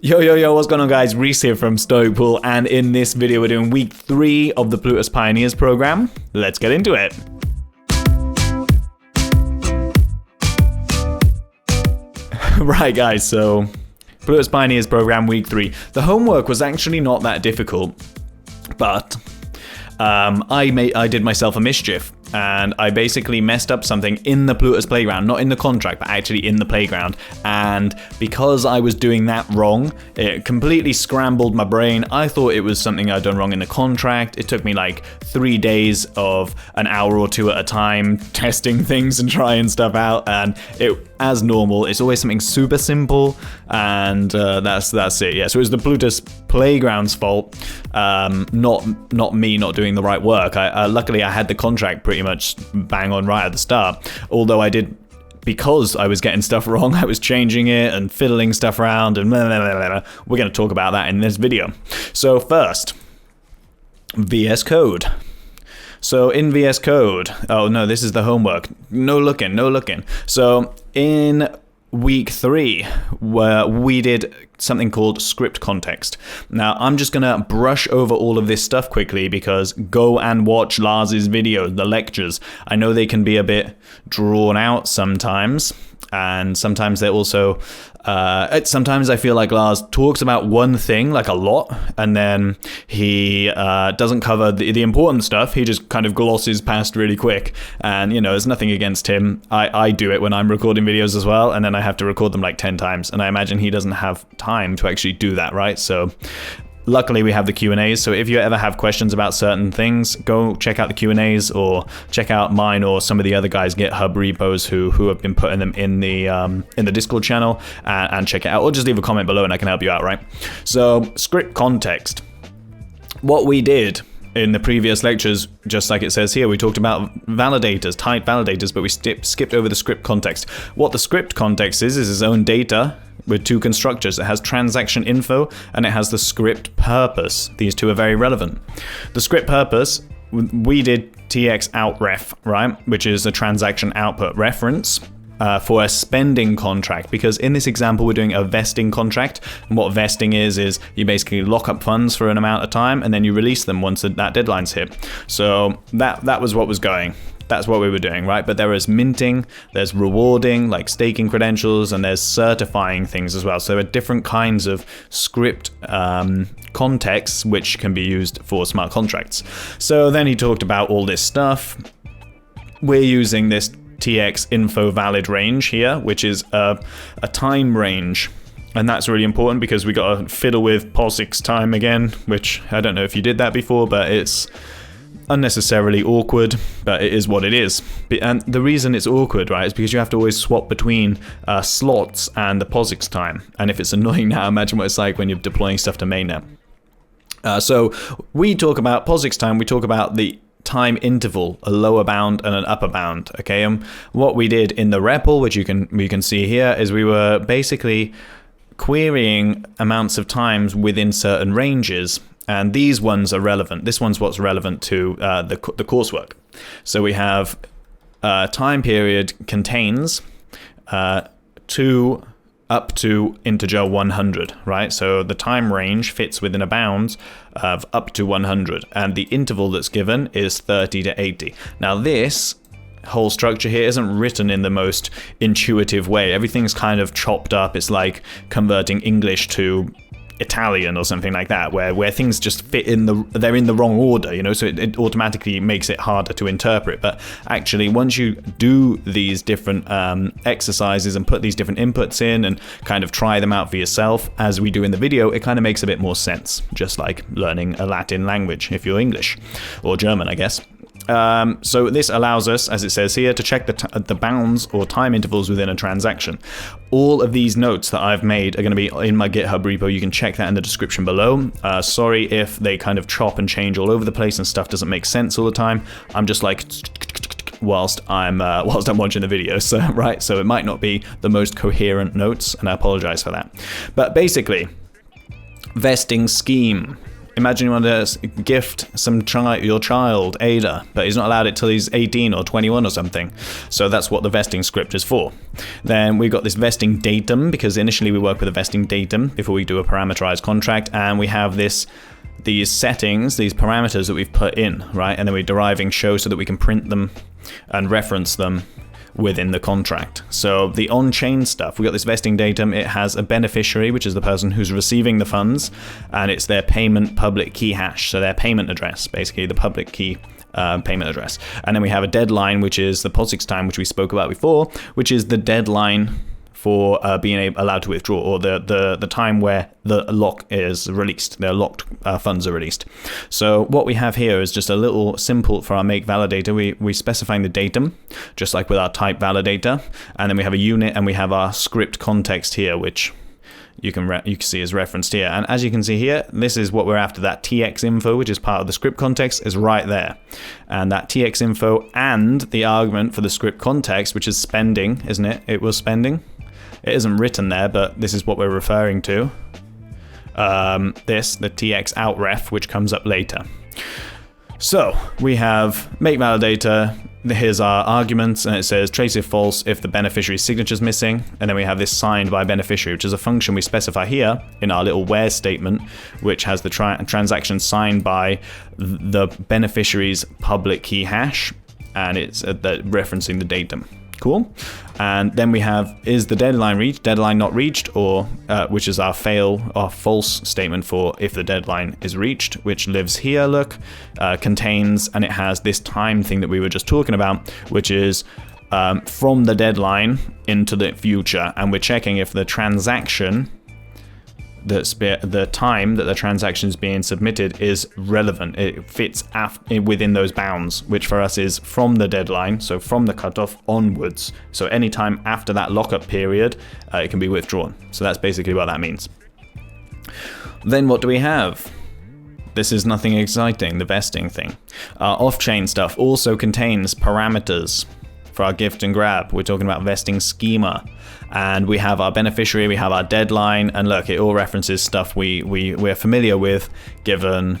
Yo, what's going on, guys? Rhys here from Stoic Pool, and in this video we're doing week 3 of the Plutus Pioneers Program. Let's get into it. Right, guys, so Plutus Pioneers Program week 3. The homework was actually not that difficult, but I did myself a mischief. And I basically messed up something in the Plutus playground, not in the contract, but actually in the playground. And because I was doing that wrong, it completely scrambled my brain. I thought it was something I'd done wrong in the contract. It took me like 3 days of an hour or two at a time testing things and trying stuff out. And it, as normal, it's always something super simple. And that's it. Yeah, so it was the Plutus playground's fault, not me not doing the right work. Luckily, I had the contract pretty much bang on right at the start, although I did, because I was getting stuff wrong, I was changing it and fiddling stuff around and blah, blah, blah, blah. We're going to talk about that in this video. So first, VS Code. So in VS Code, oh no, this is the homework. No looking. So in week 3, where we did something called script context. Now, I'm just going to brush over all of this stuff quickly because go and watch Lars's videos, the lectures. I know they can be a bit drawn out sometimes, and sometimes they're also sometimes I feel like Lars talks about one thing like a lot, and then he doesn't cover the important stuff. He just kind of glosses past really quick, and there's nothing against him. I do it when I'm recording videos as well, and then I have to record them like 10 times, and I imagine he doesn't have time to actually do that, right? So luckily we have the Q&As, so if you ever have questions about certain things, go check out the Q&As or check out mine or some of the other guys' GitHub repos who have been putting them in the Discord channel, and check it out, or just leave a comment below and I can help you out, right? So script context. What we did in the previous lectures, just like it says here, we talked about validators, type validators, but we skipped over the script context. What the script context is its own data with 2 constructors. It has transaction info and it has the script purpose. These 2 are very relevant. The script purpose, we did TX outref, right? Which is a transaction output reference for a spending contract, because in this example we're doing a vesting contract, and what vesting is you basically lock up funds for an amount of time and then you release them once that deadline's hit. So that was what was going. That's what we were doing, right? But there is minting, there's rewarding, like staking credentials, and there's certifying things as well. So there are different kinds of script contexts which can be used for smart contracts. So then he talked about all this stuff. We're using this TX info valid range here, which is a time range. And that's really important because we got to fiddle with POSIX time again, which I don't know if you did that before, but it's unnecessarily awkward, but it is what it is. And the reason it's awkward, right, is because you have to always swap between slots and the POSIX time. And if it's annoying now, imagine what it's like when you're deploying stuff to mainnet. So we talk about POSIX time, we talk about the time interval, a lower bound and an upper bound, okay? What we did in the REPL, which you can see here, is we were basically querying amounts of times within certain ranges, and these ones are relevant. This one's what's relevant to the coursework. So we have time period contains 2 up to integer 100, right? So the time range fits within a bound of up to 100, and the interval that's given is 30 to 80. Now this whole structure here isn't written in the most intuitive way. Everything's kind of chopped up. It's like converting English to Italian or something like that, where things just fit they're in the wrong order, so it automatically makes it harder to interpret. But actually, once you do these different exercises and put these different inputs in and kind of try them out for yourself, as we do in the video, it kind of makes a bit more sense, just like learning a Latin language if you're English or German, I guess. So this allows us, as it says here, to check the bounds or time intervals within a transaction. All of these notes that I've made are going to be in my GitHub repo. You can check that in the description below. Sorry if they kind of chop and change all over the place and stuff doesn't make sense all the time. I'm just like whilst I'm watching the video, so right. So it might not be the most coherent notes, and I apologize for that. But basically, vesting scheme. imagine you want to gift your child ADA, but he's not allowed it till he's 18 or 21 or something. So that's what the vesting script is for. Then we've got this vesting datum, because initially we work with a vesting datum before we do a parameterized contract, and we have these settings, these parameters that we've put in, right? And then we're deriving show so that we can print them and reference them within the contract. So the on-chain stuff, we got this vesting datum. It has a beneficiary, which is the person who's receiving the funds, and it's their payment public key hash, so their payment address, basically the public key payment address. And then we have a deadline, which is the POSIX time, which we spoke about before, which is the deadline for being allowed to withdraw, or the time where the lock is released, the locked funds are released. So what we have here is just a little simple for our make validator. We specifying the datum, just like with our type validator, and then we have a unit, and we have our script context here, which you can see is referenced here. And as you can see here, this is what we're after. That TX info, which is part of the script context, is right there. And that TX info and the argument for the script context, which is spending, isn't it? It was spending. It isn't written there, but this is what we're referring to. The TX out ref, which comes up later. So we have make validator. Here's our arguments, and it says trace if false if the beneficiary's signature is missing. And then we have this signed by beneficiary, which is a function we specify here in our little where statement, which has the transaction signed by the beneficiary's public key hash, and it's referencing the datum. Cool. And then we have, is the deadline reached, deadline not reached, or which is our false statement for if the deadline is reached, which lives here, look, contains, and it has this time thing that we were just talking about, which is from the deadline into the future. And we're checking if the transaction, the time that the transaction is being submitted is relevant. It fits within those bounds, which for us is from the deadline, so from the cutoff onwards. So anytime after that lockup period, it can be withdrawn. So that's basically what that means. Then what do we have? This is nothing exciting, the vesting thing. Off-chain stuff also contains parameters for our gift and grab. We're talking about vesting schema. And we have our beneficiary, we have our deadline, and look, it all references stuff we're familiar with given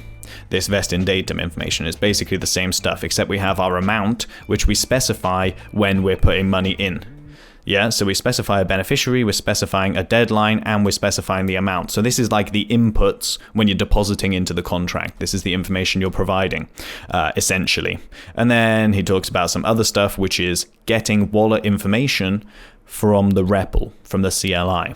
this vesting datum information. It's basically the same stuff, except we have our amount, which we specify when we're putting money in. Yeah, so we specify a beneficiary, we're specifying a deadline, and we're specifying the amount. So this is like the inputs when you're depositing into the contract. This is the information you're providing, essentially. And then he talks about some other stuff, which is getting wallet information from the REPL, from the CLI,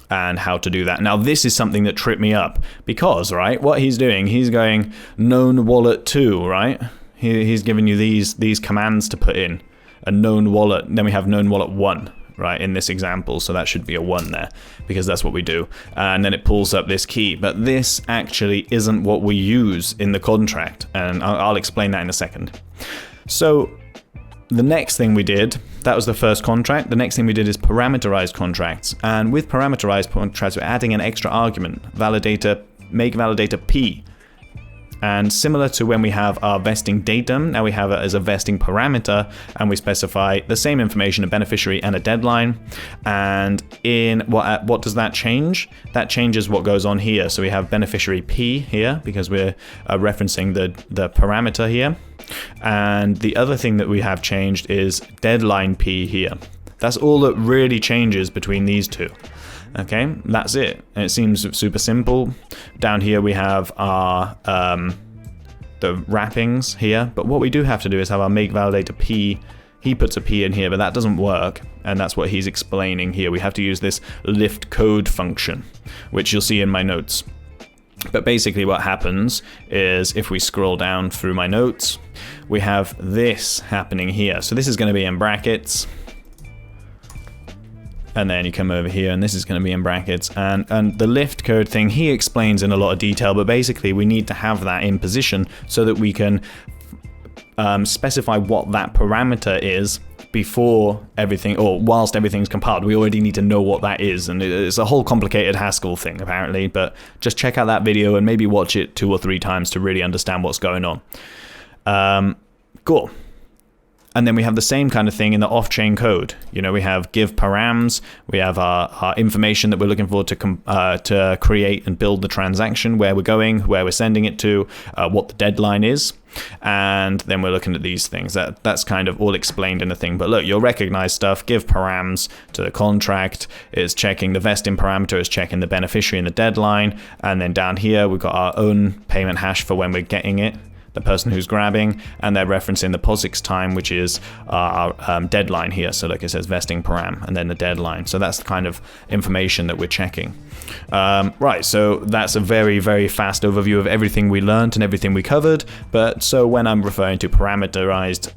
and how to do that. Now, this is something that tripped me up because, right, what he's doing, he's going known wallet 2, right? He's giving you these commands to put in. A known wallet, then we have known wallet 1, right, in this example, so that should be a 1 there, because that's what we do. And then it pulls up this key, but this actually isn't what we use in the contract, and I'll explain that in a second. So the next thing we did, that was the first contract. The next thing we did is parameterized contracts, and with parameterized contracts, we're adding an extra argument, validator, make validator P. And similar to when we have our vesting datum, now we have it as a vesting parameter, and we specify the same information, a beneficiary and a deadline. And in what does that change? That changes what goes on here. So we have beneficiary P here because we're referencing the parameter here. And the other thing that we have changed is deadline P here. That's all that really changes between these two. Okay, that's it. And it seems super simple. Down here we have our the wrappings here, but what we do have to do is have our make validator P. He puts a P in here, but that doesn't work, and that's what he's explaining here. We have to use this lift code function, which you'll see in my notes. But basically what happens is if we scroll down through my notes, we have this happening here. So this is going to be in brackets. And then you come over here, and this is going to be in brackets. And the lift code thing, he explains in a lot of detail, but basically we need to have that in position so that we can specify what that parameter is before everything, or whilst everything's compiled. We already need to know what that is, and it's a whole complicated Haskell thing, apparently, but just check out that video and maybe watch it 2 or 3 times to really understand what's going on. Cool. And then we have the same kind of thing in the off-chain code. You know, we have give params, we have our information that we're looking for to create and build the transaction, where we're going, where we're sending it to, what the deadline is. And then we're looking at these things. That's kind of all explained in the thing. But look, you'll recognize stuff. Give params to the contract is checking the vesting parameter, is checking the beneficiary and the deadline. And then down here, we've got our own payment hash for when we're getting it, the person who's grabbing, and they're referencing the POSIX time, which is our deadline here. So like it says vesting param and then the deadline. So that's the kind of information that we're checking. Right, so that's a very, very fast overview of everything we learned and everything we covered. But so when I'm referring to parameterized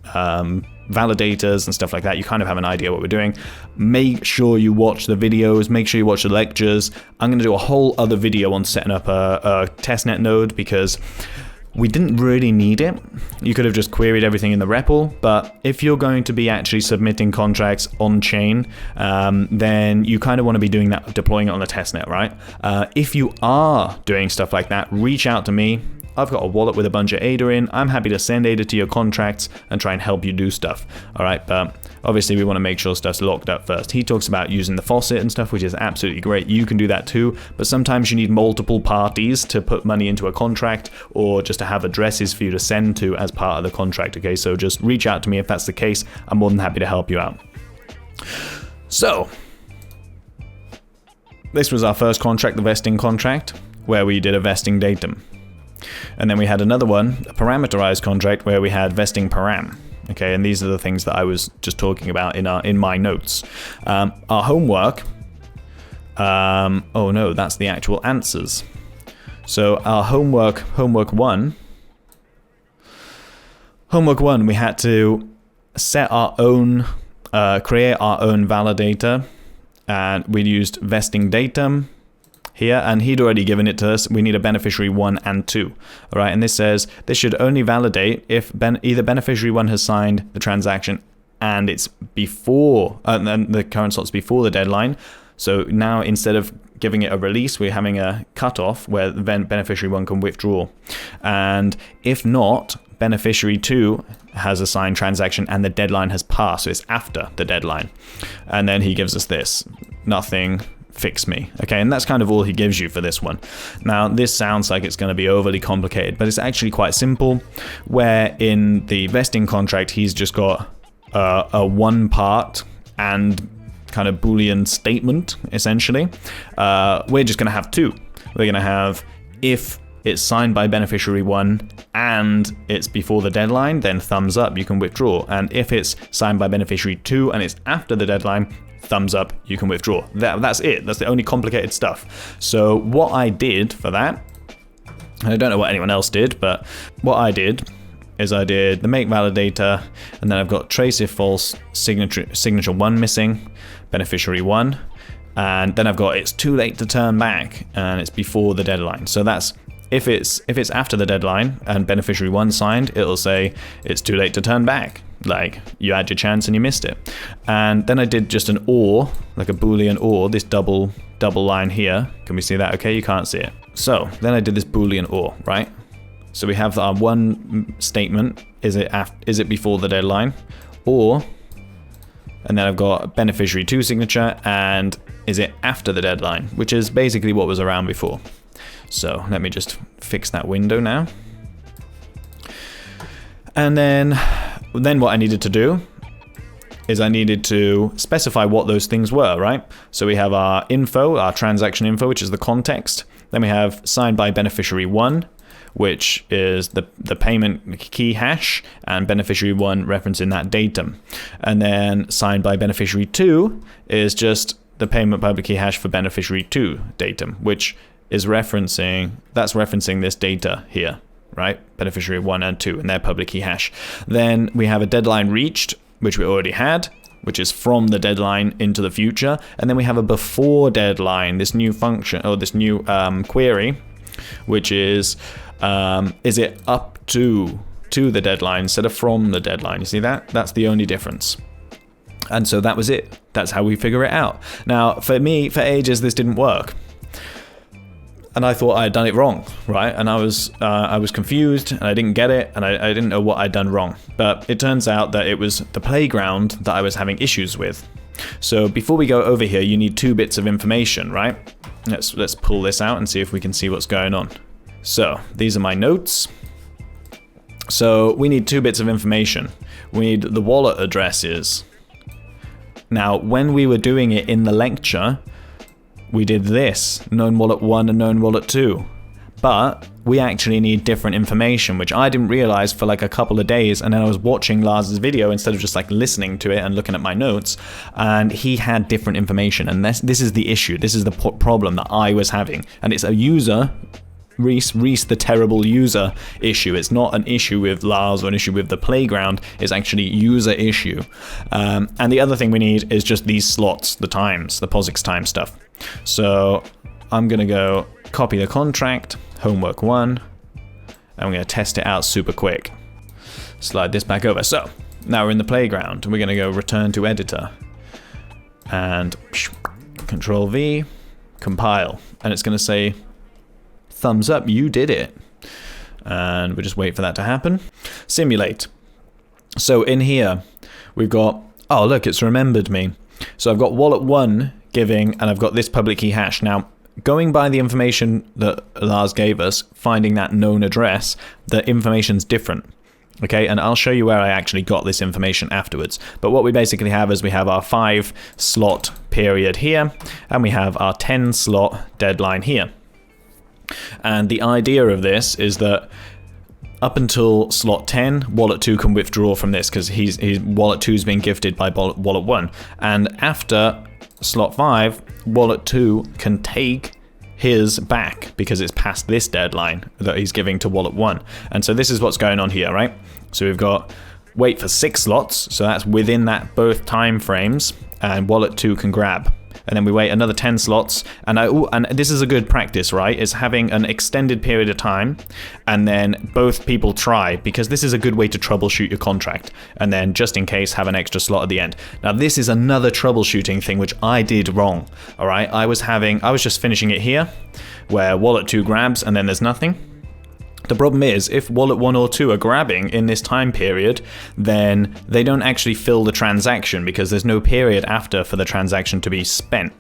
validators and stuff like that, you kind of have an idea what we're doing. Make sure you watch the videos, make sure you watch the lectures. I'm going to do a whole other video on setting up a testnet node, because we didn't really need it. You could have just queried everything in the REPL, but if you're going to be actually submitting contracts on chain, then you kind of want to be doing that, deploying it on the testnet, right? If you are doing stuff like that, reach out to me. I've got a wallet with a bunch of ADA in. I'm happy to send ADA to your contracts and try and help you do stuff. All right, but obviously we want to make sure stuff's locked up first. He talks about using the faucet and stuff, which is absolutely great. You can do that too, but sometimes you need multiple parties to put money into a contract, or just to have addresses for you to send to as part of the contract. Okay, so just reach out to me if that's the case. I'm more than happy to help you out. So this was our first contract, the vesting contract, where we did a vesting datum. And then we had another one, a parameterized contract, where we had vesting param. Okay, and these are the things that I was just talking about in my notes. Our homework. Oh no, that's the actual answers. So our homework one. Homework one, we had to set our own, create our own validator, and we used vesting datum here, and he'd already given it to us. We need a beneficiary 1 and 2. All right, and this says this should only validate if either beneficiary 1 has signed the transaction and it's before, and the current slot's before the deadline. So now instead of giving it a release, we're having a cutoff where the beneficiary 1 can withdraw. And if not, beneficiary 2 has a signed transaction and the deadline has passed, so it's after the deadline. And then he gives us this, nothing, fix me. Okay, and that's kind of all he gives you for this one. Now, this sounds like it's going to be overly complicated, but it's actually quite simple, where in the vesting contract, he's just got a one part and kind of Boolean statement, essentially. We're just going to have two. We're going to have if it's signed by beneficiary 1 and it's before the deadline, then thumbs up, you can withdraw. And if it's signed by beneficiary 2 and it's after the deadline, thumbs up, you can withdraw. That's it. That's the only complicated stuff. So what I did for that, and I don't know what anyone else did, but what I did is I did the make validator, and then I've got trace if false, signature 1 missing, beneficiary 1, and then I've got it's too late to turn back and it's before the deadline. So that's if it's after the deadline and beneficiary 1 signed, it'll say it's too late to turn back. Like, you had your chance and you missed it. And then I did just an or, like a Boolean or, this double line here. Can we see that? Okay, you can't see it. So then I did this Boolean or, right? So we have our one statement, is it before the deadline? Or, and then I've got beneficiary 2 signature, and is it after the deadline? Which is basically what was around before. So let me just fix that window now. And then what I needed to do is I needed to specify what those things were, right? So we have our info, our transaction info, which is the context. Then we have signed by beneficiary 1, which is the payment key hash, and beneficiary 1 referencing that datum. And then signed by beneficiary 2 is just the payment public key hash for beneficiary 2 datum, which is referencing this data here, right? Beneficiary 1 and 2 and their public key hash. Then we have a deadline reached, which we already had, which is from the deadline into the future. And then we have a before deadline, this new function, or this new query, which is it up to the deadline instead of from the deadline? You see that? That's the only difference. And so that was it. That's how we figure it out. Now, for me, for ages, this didn't work. And I thought I had done it wrong, right? And I was confused, and I didn't get it, and I didn't know what I'd done wrong. But it turns out that it was the playground that I was having issues with. So before we go over here, you need 2 bits of information, right? Let's pull this out and see if we can see what's going on. So these are my notes. So we need 2 bits of information. We need the wallet addresses. Now, when we were doing it in the lecture, we did this, known wallet 1 and known wallet 2. But we actually need different information, which I didn't realize for like a couple of days. And then I was watching Lars's video instead of just like listening to it and looking at my notes. And he had different information. And this is the issue. This is the problem that I was having. And it's a user, Rhys, the terrible user issue. It's not an issue with Lars or an issue with the playground. It's actually user issue. And the other thing we need is just these slots, the times, the POSIX time stuff. So I'm going to go copy the contract, homework 1, and I'm going to test it out super quick. Slide this back over. So now we're in the playground. We're going to go return to editor and Control V, compile. And it's going to say, thumbs up, you did it. And we'll just wait for that to happen. Simulate. So in here, we've got, oh look, it's remembered me. So I've got wallet 1 giving, and I've got this public key hash. Now, going by the information that Lars gave us, finding that known address, the information's different. Okay, and I'll show you where I actually got this information afterwards. But what we basically have is we have our 5 slot period here, and we have our 10 slot deadline here. And the idea of this is that up until slot 10, wallet 2 can withdraw from this because his wallet 2 is being gifted by wallet 1. And after slot 5, wallet 2 can take his back because it's past this deadline that he's giving to wallet 1. And so this is what's going on here, right? So we've got wait for 6 slots, so that's within that both time frames, and wallet 2 can grab. And then we wait another 10 slots, and this is a good practice, right? Is having an extended period of time, and then both people try, because this is a good way to troubleshoot your contract, and then just in case have an extra slot at the end. Now this is another troubleshooting thing which I did wrong, all right? I was just finishing it here, where wallet 2 grabs, and then there's nothing. The problem is, if wallet 1 or 2 are grabbing in this time period, then they don't actually fill the transaction because there's no period after for the transaction to be spent.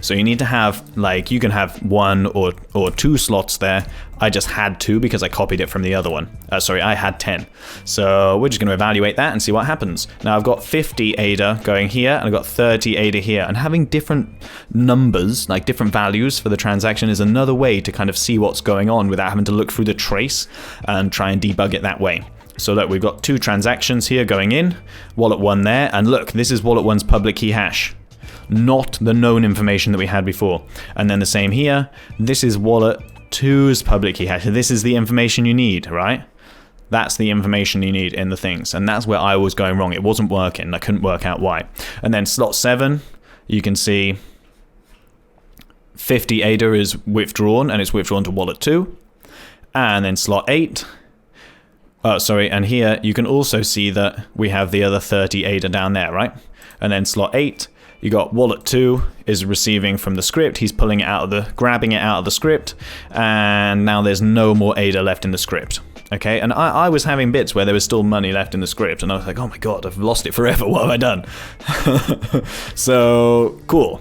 So you need to have, like, you can have 1 or 2 slots there. I just had 2 because I copied it from the other one. Sorry, I had 10. So we're just going to evaluate that and see what happens. Now I've got 50 ADA going here, and I've got 30 ADA here. And having different numbers, like different values for the transaction, is another way to kind of see what's going on without having to look through the trace and try and debug it that way. So look, we've got 2 transactions here going in, wallet 1 there, and look, this is wallet 1's public key hash, not the known information that we had before. And then the same here, this is wallet 2's public key hash. This is the information you need, right? That's the information you need in the things. And that's where I was going wrong. It wasn't working. I couldn't work out why. And then slot 7, you can see 50 ADA is withdrawn, and it's withdrawn to wallet 2. And then slot 8, and here you can also see that we have the other 30 ADA down there, right? And then slot 8, you got wallet 2 is receiving from the script. He's pulling it out of grabbing it out of the script, and now there's no more ADA left in the script. Okay, and I was having bits where there was still money left in the script, and I was like, oh my god, I've lost it forever. What have I done? So cool.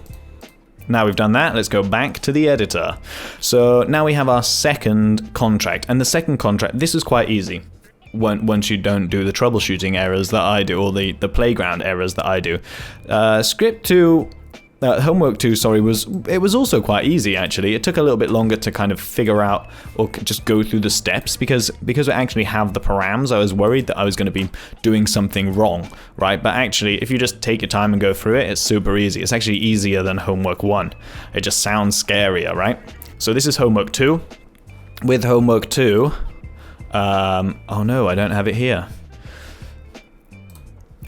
Now we've done that, let's go back to the editor. So now we have our second contract, and the second contract, this is quite easy. Once you don't do the troubleshooting errors that I do, or the playground errors that I do. Homework 2, sorry, was also quite easy actually. It took a little bit longer to kind of figure out or just go through the steps because we actually have the params. I was worried that I was going to be doing something wrong, right? But actually, if you just take your time and go through it, it's super easy. It's actually easier than homework 1. It just sounds scarier, right? So this is homework 2. With homework 2, oh no, I don't have it here.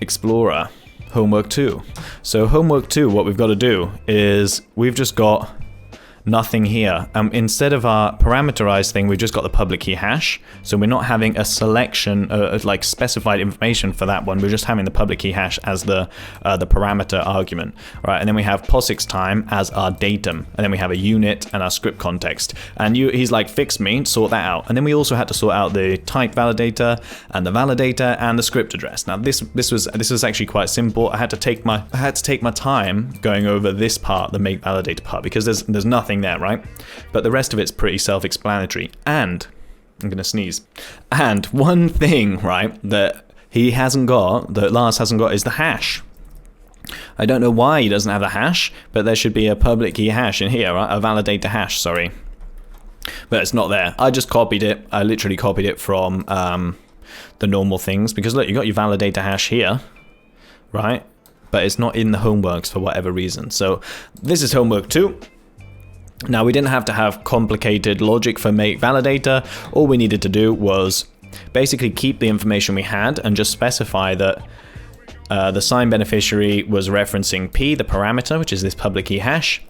Explorer, homework 2. So homework 2, what we've got to do is we've just got nothing here. Instead of our parameterized thing, we've just got the public key hash. So we're not having a selection of like specified information for that one. We're just having the public key hash as the parameter argument, right? And then we have POSIX time as our datum, and then we have a unit and our script context. And he's like, fix me, sort that out. And then we also had to sort out the type validator and the validator and the script address. Now this was actually quite simple. I had to take my time going over this part, the make validator part, because there's nothing there, right? But the rest of it's pretty self-explanatory. And I'm gonna sneeze. And one thing, right, that Lars hasn't got is the hash. I don't know why he doesn't have the hash, but there should be a public key hash in here, right? A validator hash, sorry. But it's not there. I just copied it. I literally copied it from the normal things, because look, you got your validator hash here, right? But it's not in the homeworks for whatever reason. So this is homework 2. Now, we didn't have to have complicated logic for make validator. All we needed to do was basically keep the information we had and just specify that the signed beneficiary was referencing P, the parameter, which is this public key hash,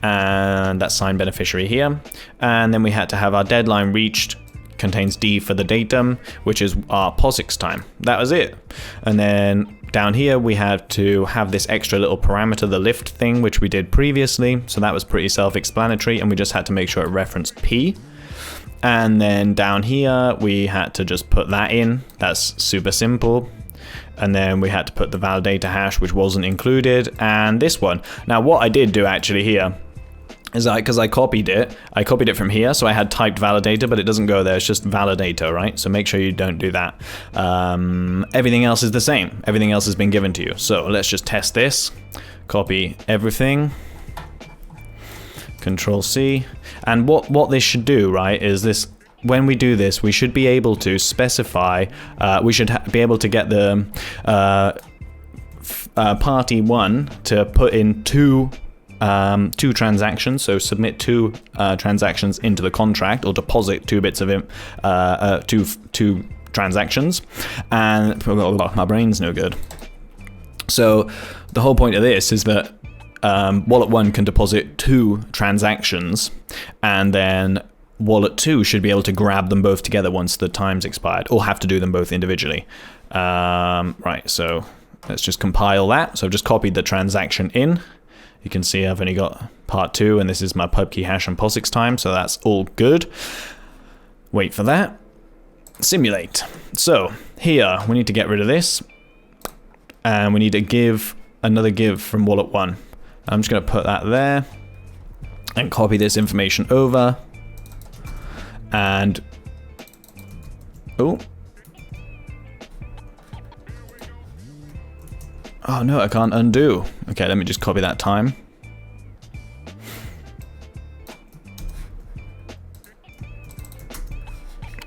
and that signed beneficiary here. And then we had to have our deadline reached contains D for the datum, which is our POSIX time. That was it. And then down here we had to have this extra little parameter, the lift thing, which we did previously. So that was pretty self-explanatory, and we just had to make sure it referenced P. And then down here we had to just put that in. That's super simple. And then we had to put the validator hash, which wasn't included, and this one. Now what I did do actually here is because I copied it from here, so I had typed validator, but it doesn't go there, it's just validator, right? So make sure you don't do that. Everything else is the same. Everything else has been given to you. So let's just test this. Copy everything. Control C. And what this should do, right, is this. When we do this, we should be able to specify, we should be able to get the party 1 to put in two transactions, so submit 2 transactions into the contract, or deposit 2 bits of two transactions. And my brain's no good. So the whole point of this is that Wallet 1 can deposit 2 transactions, and then Wallet 2 should be able to grab them both together once the time's expired, or have to do them both individually. Right, so let's just compile that. So I've just copied the transaction in. You can see I've only got part 2, and this is my pub key hash and POSIX time, so that's all good. Wait for that. Simulate. So here we need to get rid of this, and we need to give another give from Wallet 1. I'm just going to put that there and copy this information over. And oh no, I can't undo. Okay, let me just copy that time.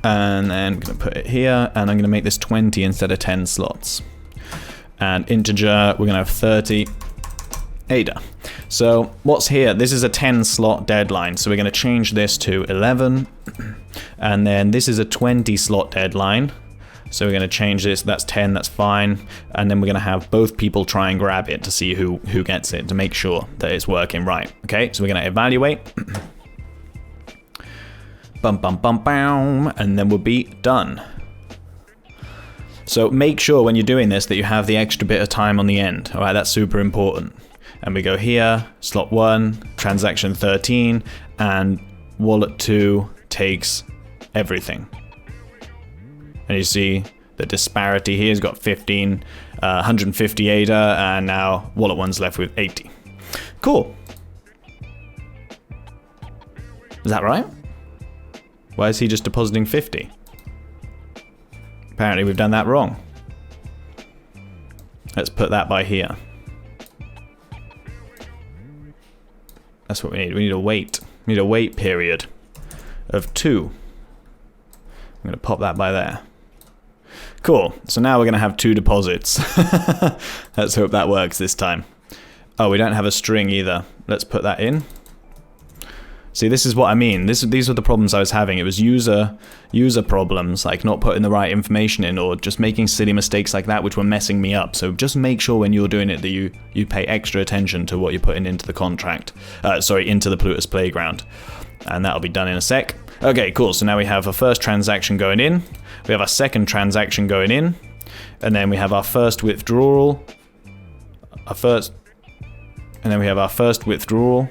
And then I'm going to put it here, and I'm going to make this 20 instead of 10 slots. And integer, we're going to have 30 ADA. So what's here? This is a 10 slot deadline, so we're going to change this to 11. And then this is a 20 slot deadline, so we're going to change this. That's 10, that's fine. And then we're going to have both people try and grab it to see who gets it, to make sure that it's working right. Okay, so we're going to evaluate. Bum, bum, bum, bum, and then we'll be done. So make sure when you're doing this that you have the extra bit of time on the end. All right, that's super important. And we go here, slot 1, transaction 13, and wallet 2 takes everything. And you see the disparity here has got 150 ADA, and now wallet 1's left with 80. Cool. Is that right? Why is he just depositing 50? Apparently we've done that wrong. Let's put that by here. That's what we need. We need a wait. We need a wait period of 2. I'm going to pop that by there. Cool. So now we're going to have 2 deposits. Let's hope that works this time. Oh, we don't have a string either. Let's put that in. See, this is what I mean. These were the problems I was having. It was user problems, like not putting the right information in or just making silly mistakes like that, which were messing me up. So just make sure when you're doing it that you pay extra attention to what you're putting into the contract. Into the Plutus Playground. And that'll be done in a sec. Okay, cool. So now we have our first transaction going in. We have our second transaction going in. And then we have our first withdrawal. And then we have our first withdrawal.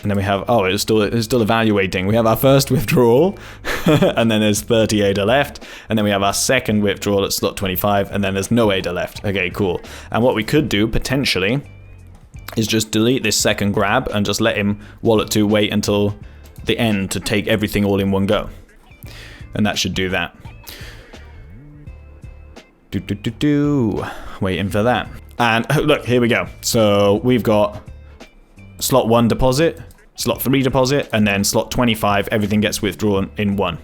And then we have, it's still evaluating. We have our first withdrawal, and then there's 30 ADA left. And then we have our second withdrawal at slot 25, and then there's no ADA left. Okay, cool. And what we could do, potentially, is just delete this second grab and just let him, Wallet 2, wait until the end to take everything all in one go. And that should do that. Waiting for that. And look, here we go. So we've got slot 1 deposit, slot 3 deposit, and then slot 25, everything gets withdrawn in one.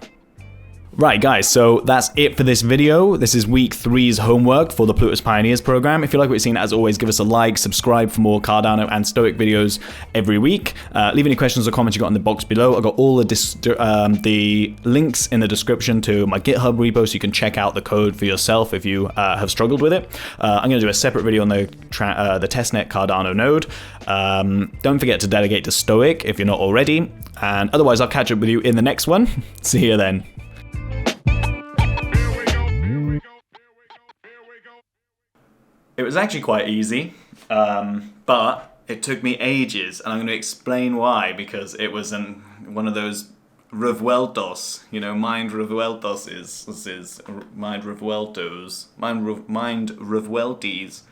Right, guys, so that's it for this video. This is week 3's homework for the Plutus Pioneers program. If you like what you've seen, as always, give us a like, subscribe for more Cardano and Stoic videos every week. Leave any questions or comments you got in the box below. I've got all the links in the description to my GitHub repo, so you can check out the code for yourself if you have struggled with it. I'm going to do a separate video on the testnet Cardano node. Don't forget to delegate to Stoic if you're not already. And otherwise, I'll catch up with you in the next one. See you then. It was actually quite easy, but it took me ages, and I'm going to explain why, because it was one of those revueltos, you know, mind revueltos, mind revueltos, mind revuelties.